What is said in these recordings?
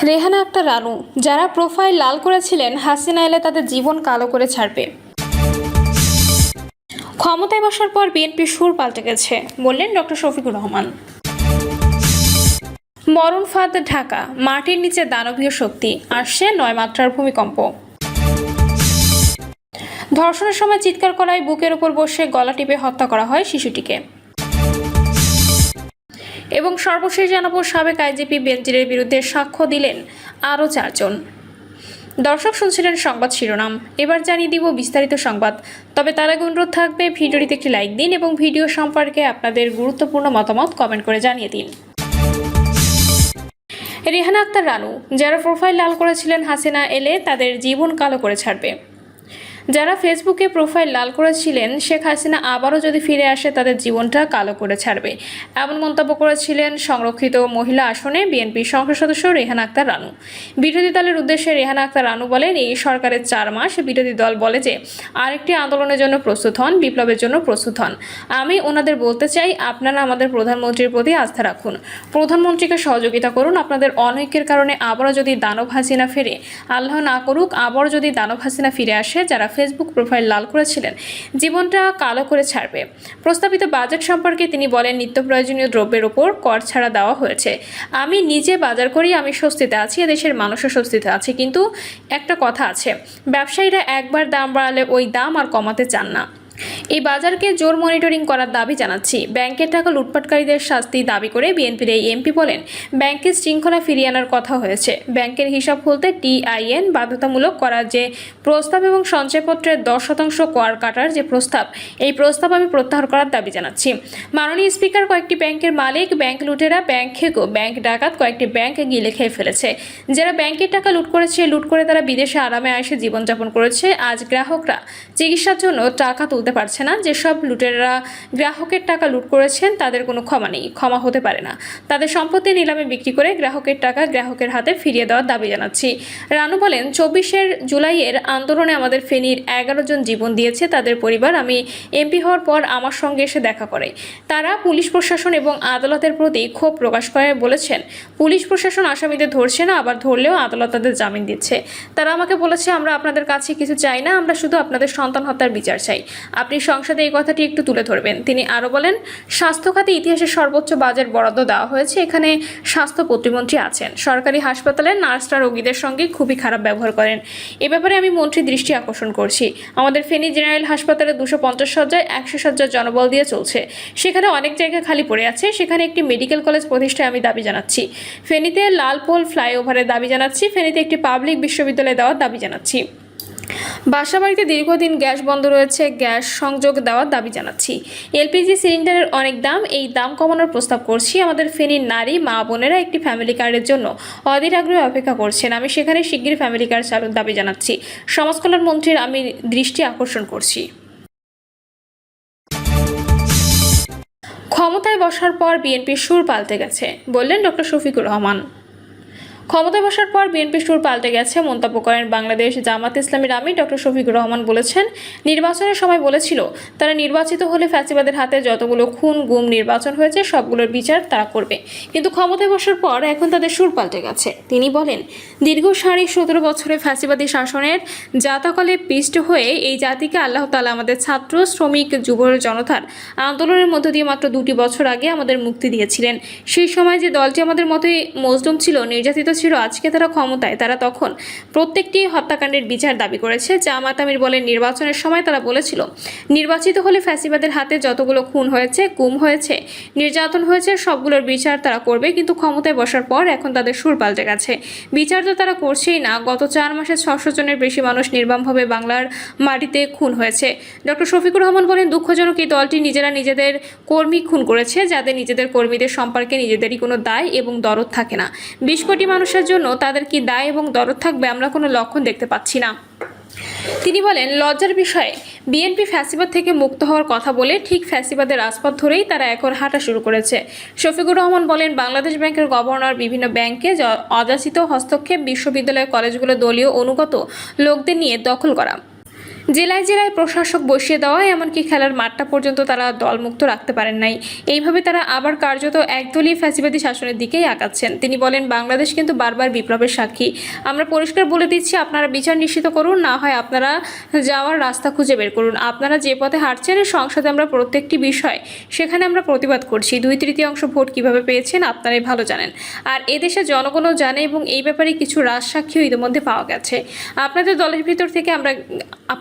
রেহানা আক্তার রানু, যারা প্রোফাইল লাল করেছিলেন হাসিনা এলে তাদের জীবন কালো করে ছাড়বে। ক্ষমতায় বসার পর বিএনপির সুর পাল্টে গেছে, বললেন ডক্টর শফিকুর রহমান। মরণ ফাঁদ ঢাকা, মাটির নিচে দানবীয় শক্তি, আসছে ৯ মাত্রার ভূমিকম্প। ধর্ষণের সময় চিৎকার করায় বুকের উপর বসে গলা টিপে হত্যা করা হয় শিশুটিকে। এবং সর্বশেষ জানাবো, সাবেক আইজিপি বেনজিরের বিরুদ্ধে সাক্ষ্য দিলেন আরও 4 জন। দর্শক শুনছিলেন সংবাদ শিরোনাম, এবার জানিয়ে দিব বিস্তারিত সংবাদ। তবে তার আগে অনুরোধ থাকবে ভিডিওটিতে একটি লাইক দিন এবং ভিডিও সম্পর্কে আপনাদের গুরুত্বপূর্ণ মতামত কমেন্ট করে জানিয়ে দিন। রেহানা আক্তার রানু, যারা প্রোফাইল লাল করেছিলেন হাসিনা এলে তাদের জীবন কালো করে ছাড়বে। যারা ফেসবুকে প্রোফাইল লাল করেছিলেন শেখ হাসিনা আবারও যদি ফিরে আসে তাদের জীবনটা কালো করে ছাড়বে, এমন মন্তব্য করেছিলেন সংরক্ষিত মহিলা আসনে বিএনপির সংসদ সদস্য রেহানা আক্তার রানু। বিরোধী দলের উদ্দেশ্যে রেহানা আক্তার রানু বলেন, এই সরকারের 4 মাস বিরোধী দল বলে যে আরেকটি আন্দোলনের জন্য প্রস্তুত হন, বিপ্লবের জন্য প্রস্তুত হন। আমি ওনাদের বলতে চাই, আপনারা আমাদের প্রধানমন্ত্রীর প্রতি আস্থা রাখুন, প্রধানমন্ত্রীকে সহযোগিতা করুন। আপনাদের অনৈক্যের কারণে আবারও যদি দানব হাসিনা ফেরে, আল্লাহ না করুক, আবারও যদি দানব হাসিনা ফিরে আসে, যারা ফেসবুক প্রোফাইল লাল করেছিলেন জীবনটা কালো করে ছাড়বে। প্রস্তাবিত বাজেট সম্পর্কে তিনি বলেন, নিত্য প্রয়োজনীয় দ্রব্যের ওপর কর ছাড়া দেওয়া হয়েছে। আমি নিজে বাজার করি, আমি স্বস্তিতে আছি, দেশের মানুষও স্বস্তিতে আছে। কিন্তু একটা কথা আছে, ব্যবসায়ীরা একবার দাম বাড়ালে ওই দাম আর কমাতে চান না। এই বাজারকে জোর মনিটরিং করার দাবি জানাচ্ছি। ব্যাংকের টাকা লুটপাটকারীদের শাস্তি দাবি করে বিএনপির এই এমপি বলেন, ব্যাংকের শৃঙ্খলা ফিরিয়ে আনার কথা হয়েছে। ব্যাংকের হিসাব খুলতে টিআইএন বাধ্যতামূলক করার যে প্রস্তাব এবং সঞ্চয়পত্রের 10% কর কাটার যে প্রস্তাব, এই প্রস্তাব আমি প্রত্যাহার করার দাবি জানাচ্ছি। মাননীয় স্পিকার, কয়েকটি ব্যাংকের মালিক, ব্যাংক লুটেরা, ব্যাংক ডাকাত কয়েকটি ব্যাংক গিলে খেয়ে ফেলেছে। যারা ব্যাংকের টাকা লুট করেছে, লুট করে তারা বিদেশে আরামে এসে জীবনযাপন করেছে। আজ গ্রাহকরা চিকিৎসার জন্য টাকা তুলতে পারছে না। যেসব লুটেরা গ্রাহকের টাকা লুট করেছেন তাদের কোনো ক্ষমা নেই, ক্ষমা হতে পারে না। তাদের সম্পত্তি নিলামে বিক্রি করে গ্রাহকের টাকা গ্রাহকের হাতে ফিরিয়ে দেওয়ার দাবি জানাচ্ছি। রানু বলেন, 24 জুলাইয়ের আন্দোলনে আমাদের ফেনীর 11 জন জীবন দিয়েছে তাদের পরিবার। আমি এমপি হওয়ার পর আমার সঙ্গে এসে দেখা করে তারা পুলিশ প্রশাসন এবং আদালতের প্রতি ক্ষোভ প্রকাশ করে বলেছেন, পুলিশ প্রশাসন আসামিদের ধরছে না, আবার ধরলেও আদালত তাদের জামিন দিচ্ছে। তারা আমাকে বলেছে, আমরা আপনাদের কাছে কিছু চাই না, আমরা শুধু আপনাদের সন্তান হত্যার বিচার চাই। আপনি সংসদে এই কথাটি একটু তুলে ধরবেন। তিনি আরও বলেন, স্বাস্থ্য খাতে ইতিহাসের সর্বোচ্চ বাজেট বরাদ্দ দেওয়া হয়েছে। এখানে স্বাস্থ্য প্রতিমন্ত্রী আছেন। সরকারি হাসপাতালের নার্সরা রোগীদের সঙ্গে খুবই খারাপ ব্যবহার করেন। এ ব্যাপারে আমি মন্ত্রীর দৃষ্টি আকর্ষণ করছি। আমাদের ফেনী জেনারেল হাসপাতালে 250 শয্যায় 100 শয্যার জনবল দিয়ে চলছে। সেখানে অনেক জায়গা খালি পড়ে আছে। সেখানে একটি মেডিকেল কলেজ প্রতিষ্ঠায় আমি দাবি জানাচ্ছি। ফেনীতে লালপোল ফ্লাইওভারের দাবি জানাচ্ছি। ফেনীতে একটি পাবলিক বিশ্ববিদ্যালয় দেওয়ার দাবি জানাচ্ছি। বাসাবাড়িতে দীর্ঘদিন গ্যাস বন্ধ রয়েছে, গ্যাস সংযোগ দেওয়ার দাবি জানাচ্ছি। এলপিজি সিলিন্ডারের অনেক দাম, এই দাম কমানোর প্রস্তাব করছি। আমাদের ফেনীর নারী মা বোনেরা একটি ফ্যামিলি কার্ডের জন্য অধীর আগ্রহে অপেক্ষা করছেন। আমি সেখানে শিগগিরই ফ্যামিলি কার্ড চালুর দাবি জানাচ্ছি। সমাজ কল্যাণ মন্ত্রীর আমি দৃষ্টি আকর্ষণ করছি। ক্ষমতায় বসার পর বিএনপির সুর পাল্টে গেছে, বললেন ডক্টর শফিকুর রহমান। ক্ষমতায় বসার পর বিএনপির সুর পাল্টে গেছে মন্তব্য করেন বাংলাদেশ জামাত ইসলামীর আমির ডক্টর শফিকুর রহমান। বলেছেন, নির্বাচনের সময় বলেছিল তারা নির্বাচিত হলে ফ্যাসিবাদের হাতে যতগুলো খুন গুম নির্বাচন হয়েছে সবগুলোর বিচার তারা করবে, কিন্তু ক্ষমতায় বসার পর এখন তাদের সুর পাল্টে গেছে। তিনি বলেন, দীর্ঘ 17.5 বছরে ফ্যাসিবাদী শাসনের জাতাকলে পিষ্ট হয়ে এই জাতিকে আল্লাহ তাআলা আমাদের ছাত্র শ্রমিক যুব জনতার আন্দোলনের মধ্য দিয়ে মাত্র 2 বছর আগে আমাদের মুক্তি দিয়েছিলেন। সেই সময় যে দলটি আমাদের মতোই মজলুম ছিল, নির্যাতিত ছিল, আজকে তারা ক্ষমতায়। তারা তখন প্রত্যেকটি হত্যাকাণ্ডের বিচার দাবি করেছে। জামাত আমির বলেন, নির্বাচনের সময় তারা বলেছিল নির্বাচিত হলে ফ্যাসিবাদের হাতে যতগুলো খুন হয়েছে, গুম হয়েছে, নির্যাতন হয়েছে সবগুলোর বিচার তারা করবে, কিন্তু ক্ষমতায় বসার পর এখন তাদের সুর পাল্টে গেছে। বিচার তো তারা করছেই না। গত 4 মাসে 600 জনের বেশি মানুষ নির্মমভাবে বাংলার মাটিতে খুন হয়েছে। ডক্টর শফিকুর রহমান বলেন, দুঃখজনক এই দলটি নিজেরা নিজেদের কর্মী খুন করেছে, যাদের নিজেদের কর্মীদের সম্পর্কে নিজেদেরই কোনো দায় এবং দরদ থাকে না। 20 কোটি মানুষের জন্য তাদের কি দায় এবং দরদ থাকবে, আমরা কোনো লক্ষণ দেখতে পাচ্ছি না। তিনি বলেন, লজ্জার বিষয়ে বিএনপি ফ্যাসিবাদ থেকে মুক্ত হওয়ার কথা বলে ঠিক ফ্যাসিবাদের রাজপথ ধরেই তারা এখন হাঁটা শুরু করেছে। শফিকুর রহমান বলেন, বাংলাদেশ ব্যাংকের গভর্নর বিভিন্ন ব্যাংকে অযাচিত হস্তক্ষেপ, বিশ্ববিদ্যালয় কলেজগুলো দলীয় অনুগত লোকদের নিয়ে দখল করা, জেলায় জেলায় প্রশাসক বসিয়ে দেওয়া, এমনকি খেলার মাঠটা পর্যন্ত তারা দলমুক্ত রাখতে পারেন নাই। এইভাবে তারা আবার কার্যত একদলীয় ফ্যাসিবাদী শাসনের দিকেই আগাচ্ছেন। তিনি বলেন, বাংলাদেশ কিন্তু বারবার বিপ্লবের সাক্ষী। আমরা পরিষ্কার বলে দিচ্ছি, আপনারা বিচার নিশ্চিত করুন, না হয় আপনারা যাওয়ার রাস্তা খুঁজে বের করুন। আপনারা যে পথে হাঁটছেন, সংসদে আমরা প্রত্যেকটি বিষয় সেখানে আমরা প্রতিবাদ করছি। 2/3 ভোট কিভাবে পেয়েছেন আপনারাই ভালো জানেন, আর এদেশে জনগণও জানে, এবং এই ব্যাপারে কিছু রাজসাক্ষীও ইতিমধ্যে পাওয়া গেছে। আপনাদের দলের ভিতর থেকে আমরা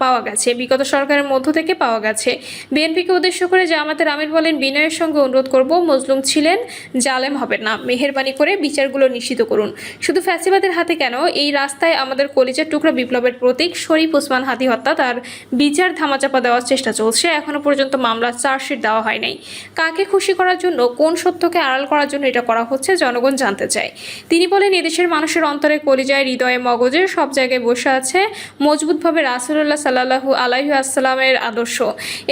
পাওয়া গেছে, বিগত সরকারের মধ্য থেকে পাওয়া গেছে। বিএনপিকে উদ্দেশ্য করে জামাতের আমির বলেন, বিনয়ের সঙ্গে অনুরোধ করব, মজলুম ছিলেন, জালেম হবেন না, মেহেরবানি করে বিচারগুলো নিশ্চিত করুন। শুধু ফ্যাসিবাদের হাতে কেন, এই রাস্তায় আমাদের কলিজার টুকরা বিপ্লবের প্রতীক শরীফ ওসমান হাদি হত্যা, তার বিচার ধামাচাপা দেওয়ার চেষ্টা চলছে। এখনো পর্যন্ত মামলা চার্জশিট দেওয়া হয় নাই। কাকে খুশি করার জন্য, কোন সত্যকে আড়াল করার জন্য এটা করা হচ্ছে, জনগণ জানতে চায়। তিনি বলেন, এদেশের মানুষের অন্তরে, কলিজায়, হৃদয়ে, মগজে সব জায়গায় বসে আছে মজবুতভাবে রাসূলুল্লাহ সাল্লাল্লাহু আলাইহি ওয়াসাল্লামের আদর্শ।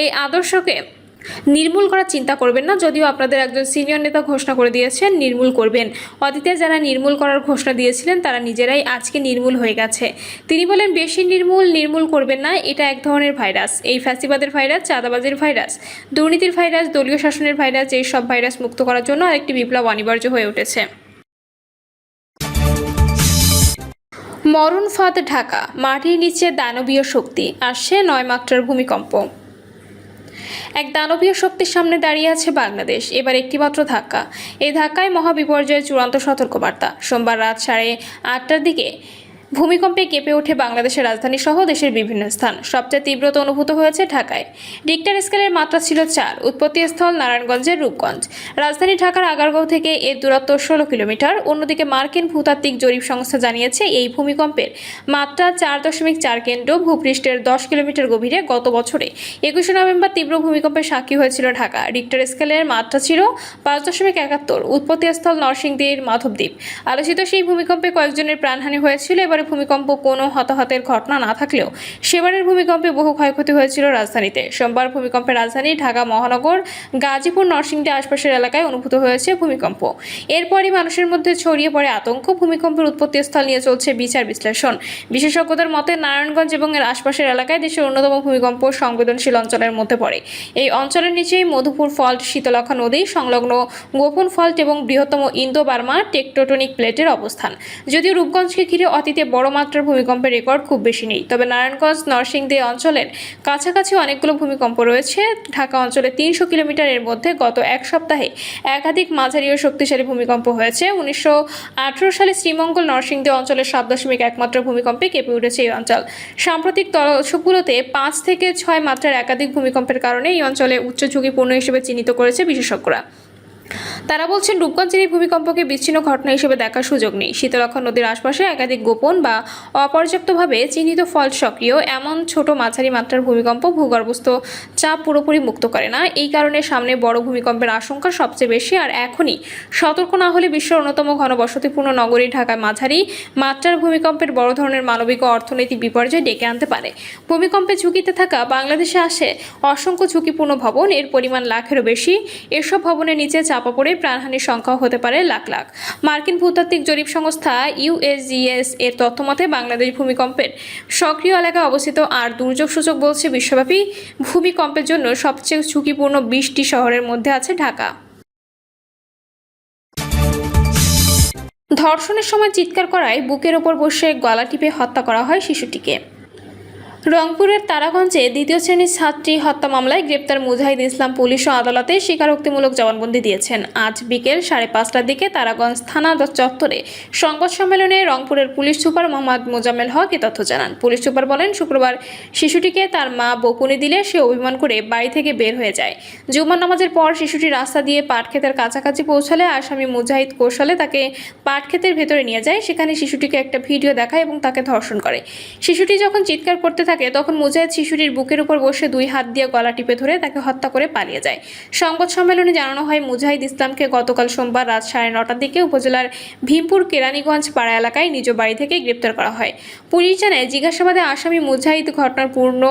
এই আদর্শকে নির্মূল করার চিন্তা করবেন না। যদিও আপনাদের একজন সিনিয়র নেতা ঘোষণা করে দিয়েছেন নির্মূল করবেন, অতীতে যারা নির্মূল করার ঘোষণা দিয়েছিলেন তারা নিজেরাই আজকে নির্মূল হয়ে গেছে। তিনি বলেন, বেশি নির্মূল করবেন না, এটা এক ধরনের ভাইরাস। এই ফ্যাসিবাদের ভাইরাস, চাঁদাবাজির ভাইরাস, দুর্নীতির ভাইরাস, দলীয় শাসনের ভাইরাস, এই সব ভাইরাস মুক্ত করার জন্য আরেকটি বিপ্লব অনিবার্য হয়ে উঠেছে। মরণ ফাঁদ ঢাকা, মাটির নিচে দানবীয় শক্তি, আসছে 9 মাত্রার ভূমিকম্প। এক দানবীয় শক্তির সামনে দাঁড়িয়ে আছে বাংলাদেশ। এবার একটিমাত্র ধাক্কা, এই ধাক্কায় মহাবিপর্যয়ের চূড়ান্ত সতর্কবার্তা। সোমবার রাত 8:30টার দিকে ভূমিকম্পে কেঁপে ওঠে বাংলাদেশের রাজধানী সহ দেশের বিভিন্ন স্থান। সবচেয়ে তীব্রতা অনুভূত হয়েছে ঢাকায়। রিক্টার স্কেলের মাত্রা ছিল 4। উৎপত্তিস্থল নারায়ণগঞ্জের রূপগঞ্জ। রাজধানী ঢাকার আগারগাঁও থেকে এর দূরত্ব 16 কিলোমিটার। অন্যদিকে মার্কিন ভূতাত্ত্বিক জরিপ সংস্থা জানিয়েছে, এই ভূমিকম্পের মাত্রা 4.4 কেন্দ্র ভূপৃষ্ঠের 10 কিলোমিটার গভীরে। গত বছরে 21 নভেম্বর তীব্র ভূমিকম্পের সাক্ষী হয়েছিল ঢাকা। রিক্টার স্কেলের মাত্রা ছিল 5.71। উৎপত্তিস্থল নরসিংদীর মাধবদ্বীপ। আলোচিত সেই ভূমিকম্পে কয়েকজনের প্রাণহানি হয়েছিল। এবারে ভূমিকম্প কোনো হতাহতের ঘটনা না থাকলেও সেবারের ভূমিকম্পে বহু ক্ষয়ক্ষতি হয়েছিল রাজধানীতে। সোমবার ভূমিকম্পে রাজধানী ঢাকা মহানগর, গাজীপুর, নরসিংদী আশপাশের এলাকায় অনুভূত হয়েছে ভূমিকম্প। এরপরই মানুষের মধ্যে ছড়িয়ে পড়ে আতঙ্ক। ভূমিকম্পের উৎপত্তিস্থল নিয়ে চলছে বিচার বিশ্লেষণ। বিশেষজ্ঞদের মতে, নারায়ণগঞ্জ এবং এর আশপাশের এলাকায় দেশের অন্যতম ভূমিকম্প সংবেদনশীল অঞ্চলের মধ্যে পড়ে। এই অঞ্চলের নিচেই মধুপুর ফল্ট, শীতলক্ষা নদী সংলগ্ন গোপন ফল্ট এবং বৃহত্তম ইন্দো বার্মা টেকটোনিক প্লেটের অবস্থান। যদিও রূপগঞ্জকে ঘিরে অতীতে বড় মাত্রার ভূমিকম্পের রেকর্ড খুব বেশি নেই, তবে নারায়ণগঞ্জ, নরসিংদী অঞ্চলের কাছাকাছি অনেকগুলো ভূমিকম্প রয়েছে। ঢাকা অঞ্চলে 300 কিলোমিটারের মধ্যে গত এক সপ্তাহে একাধিক মাঝারি ও শক্তিশালী ভূমিকম্প হয়েছে। 1918 সালে শ্রীমঙ্গল, নরসিংদী অঞ্চলের 7.1 মাত্রার ভূমিকম্পে কেঁপে উঠেছে এই অঞ্চল। সাম্প্রতিক দশকগুলোতে 5 থেকে 6 মাত্রার একাধিক ভূমিকম্পের কারণে এই অঞ্চলে উচ্চ ঝুঁকিপূর্ণ হিসেবে চিহ্নিত করেছে বিশেষজ্ঞরা। তারা বলছেন, রূপগঞ্জের এই ভূমিকম্পকে বিচ্ছিন্ন ঘটনা হিসেবে দেখার সুযোগ নেই। শীতলক্ষা নদীর আশপাশে একাধিক গোপন বা অপর্যাপ্তভাবে চিহ্নিত ফল্ট সক্রিয়। এমন ছোট মাঝারি মাত্রার ভূমিকম্প ভূগর্ভস্থ চাপ পুরোপুরি মুক্ত করে না। এই কারণে সামনে বড় ভূমিকম্পের আশঙ্কা সবচেয়ে বেশি। আর এখনই সতর্ক না হলে বিশ্বের অন্যতম ঘনবসতিপূর্ণ নগরী ঢাকায় মাঝারি মাত্রার ভূমিকম্পের বড় ধরনের মানবিক ও অর্থনৈতিক বিপর্যয় ডেকে আনতে পারে। ভূমিকম্পে ঝুঁকিতে থাকা বাংলাদেশে আসে অসংখ্য ঝুঁকিপূর্ণ ভবন, এর পরিমাণ লাখেরও বেশি। এসব ভবনের নিচে চাপা পড়ে প্রাণহানির সংখ্যাও হতে পারে লাখ লাখ। মার্কিন ভূতাত্ত্বিক জরিপ সংস্থা ইউএসজিএস এর তথ্যমতে বাংলাদেশ ভূমিকম্পের সক্রিয় এলাকায় অবস্থিত। আর দুর্যোগ সূচক বলছে, বিশ্বব্যাপী ভূমিকম্পের জন্য সবচেয়ে ঝুঁকিপূর্ণ 20টি শহরের মধ্যে আছে ঢাকা। ধর্ষণের সময় চিৎকার করায় বুকের ওপর বসে গলা টিপে হত্যা করা হয় শিশুটিকে। রংপুরের তারাগঞ্জে 2য় শ্রেণীর ছাত্রী হত্যা মামলায় গ্রেপ্তার মুজাহিদ ইসলাম পুলিশ ও আদালতে স্বীকারোক্তিমূলক জবানবন্দি দিয়েছেন। আজ বিকেল 5:30টার দিকে তারাগঞ্জ থানা চত্বরে সংবাদ সম্মেলনে রংপুরের পুলিশ সুপার মোহাম্মদ মোজাম্মেল হক এ তথ্য জানান। পুলিশ সুপার বলেন, শুক্রবার শিশুটিকে তার মা বকুনি দিলে সে অভিমান করে বাড়ি থেকে বের হয়ে যায়। জুমার নামাজের পর শিশুটি রাস্তা দিয়ে পাটক্ষেতের কাছাকাছি পৌঁছালে আসামি মুজাহিদ কৌশলে তাকে পাটক্ষেতের ভেতরে নিয়ে যায়। সেখানে শিশুটিকে একটা ভিডিও দেখায় এবং তাকে ধর্ষণ করে। শিশুটি যখন চিৎকার করতে থাকে তখন মুজাহিদ শিশুটির বুকের উপর বসে 2 হাত দিয়ে গলা টিপে ধরে তাকে হত্যা করে পালিয়ে যায়। সংবাদ সম্মেলনে জানানো হয়, মুজাহিদ ইসলামকে গতকাল সোমবার রাত 9:30টার দিকে উপজেলার ভীমপুর কেরানীগঞ্জ পাড়া এলাকায় নিজ বাড়ি থেকে গ্রেপ্তার করা হয়। পুলিশ জানায়, জিজ্ঞাসাবাদে আসামি মুজাহিদ ঘটনার পূর্ণ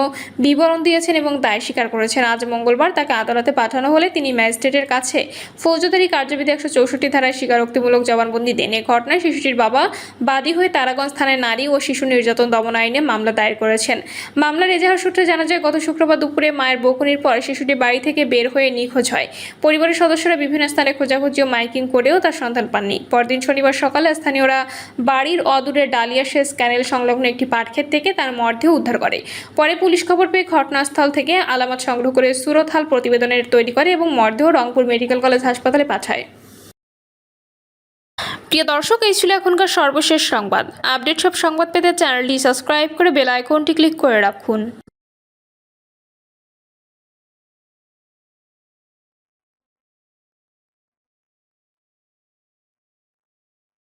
বিবরণ দিয়েছেন এবং দায় স্বীকার করেছেন। আজ মঙ্গলবার তাকে আদালতে পাঠানো হলে তিনি ম্যাজিস্ট্রেটের কাছে ফৌজদারি কার্যবিধি 164 ধারায় স্বীকারোক্তিমূলক জবানবন্দি দেন। এ ঘটনায় শিশুটির বাবা বাদী হয়ে তারাগঞ্জ থানায় নারী ও শিশু নির্যাতন দমন আইনে মামলা দায়ের করেছেন। মামলার এজাহার সূত্রে জানা যায়, গত শুক্রবার দুপুরে মায়ের বকুনির পর শিশুটি বাড়ি থেকে বের হয়ে নিখোঁজ হয়। পরিবারের সদস্যরা বিভিন্ন স্থানে খোঁজাখুঁজি ও মাইকিং করেও তার সন্ধান পাননি। পরদিন শনিবার সকালে স্থানীয়রা বাড়ির অদূরে ডালিয়া সেচ ক্যানেল সংলগ্ন একটি পাটক্ষেত থেকে তার মরদেহ উদ্ধার করে। পরে পুলিশ খবর পেয়ে ঘটনাস্থল থেকে আলামত সংগ্রহ করে সুরতহাল প্রতিবেদনের তৈরি করে এবং মরদেহ রংপুর মেডিকেল কলেজ হাসপাতালে পাঠায়। প্রিয় দর্শক, এই ছিল এখনকার সর্বশেষ সংবাদ। আপডেট সব সংবাদ পেতে চ্যানেলটি সাবস্ক্রাইব করে বেল আইকনটি ক্লিক করে রাখুন।